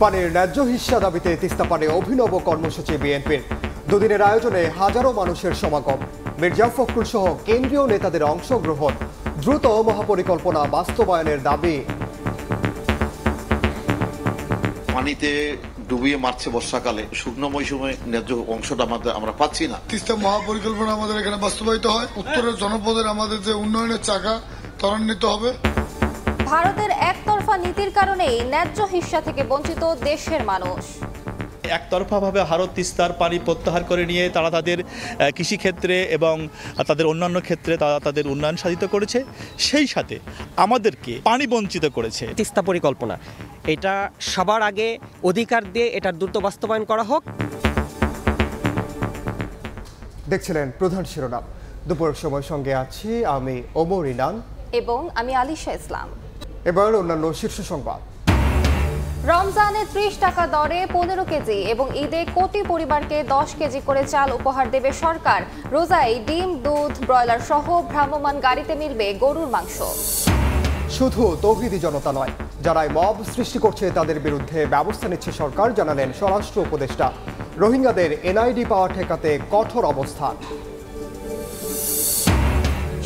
পানির ন্যায্য হিস্যা দাবিতে তিস্তা পানে অভিনব কর্মসূচি বিএনপির। দুদিনের আয়োজনে হাজারো মানুষের সমাগম। মির্জা ফখরুল সহ কেন্দ্রীয় নেতাদের অংশগ্রহণ। দ্রুত মহাপরিকল্পনা বাস্তবায়নের দাবি। পানিতে ডুবিয়ে মারছে বর্ষাকালে, শুকনো মৌসুমে ন্যায্য অংশটা আমরা পাচ্ছি না। তিস্তা মহাপরিকল্পনা আমাদের এখানে বাস্তবায়িত হয়। উত্তরের জনপদের আমাদের যে উন্নয়নের চাকা ত্বরান্বিত হবে। ভারতের একতরফা নীতির কারণেই ন্যায্য হিস্যা থেকে বঞ্চিত দেশের মানুষ। একতরফাভাবে ভারত তিস্তার পানি প্রত্যাহার করে নিয়ে তারা তাদের কৃষিক্ষেত্রে এবং তাদের অন্যান্য ক্ষেত্রে তারা তাদের উন্নয়ন সাধিত করেছে, সেই সাথে আমাদেরকে পানি বঞ্চিত করেছে। তিস্তা পরিকল্পনা এটা সবার আগে অধিকার দিয়ে এটার দ্রুত বাস্তবায়ন করা হোক। দেখছিলেন প্রধান শিরোনাম। দুপুরের সময় সঙ্গে আছি আমি ওমর ইনান এবং আমি আলিশা ইসলাম। এবার অন্যান্য শীর্ষ সংবাদ। রমজানে ৩০ টাকা দরে ১৫ কেজি এবং ঈদে কোটি পরিবারকে ১০ কেজি করে চাল উপহার দেবে সরকার। রোজায় ডিম, দুধ, ব্রয়লার সহ ভ্রাম্যমাণ গাড়িতে মিলবে গরুর মাংস। শুধু তৌহিদি জনতা নয়, যারাই মব সৃষ্টি করছে তাদের বিরুদ্ধে ব্যবস্থা নিচ্ছে সরকার, জানালেন স্বরাষ্ট্র উপদেষ্টা। রোহিঙ্গাদের এনআইডি পাওয়া ঠেকাতে কঠোর অবস্থান।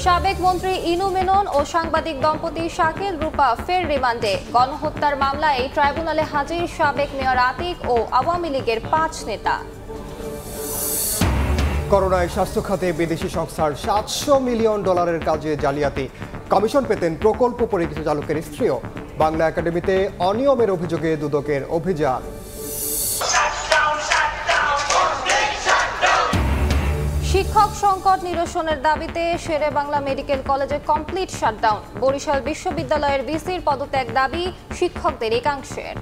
সাবেক মন্ত্রী ইনু মেনন ও সাংবাদিক দম্পতি শাকিল রূপা ফের রিমান্ডে। গণহত্যার মামলায় ট্রাইব্যুনালে হাজির সাবেক মেয়র আতিক ও আওয়ামী লীগের ৫ নেতা। করোনায় স্বাস্থ্য খাতে বিদেশি সংস্থার $700 মিলিয়ন কাজে জালিয়াতি। কমিশন পেতেন প্রকল্প পরিচালকের স্ত্রীও। বাংলা একাডেমিতে অনিয়মের অভিযোগে দুদকের অভিযান। শিক্ষক সংকট নিরসনের দাবিতে শেরেবাংলা মেডিকেল কলেজে কমপ্লিট শাটডাউন। বরিশাল বিশ্ববিদ্যালয়ের ভিসির পদত্যাগ দাবি শিক্ষকদের একাংশের।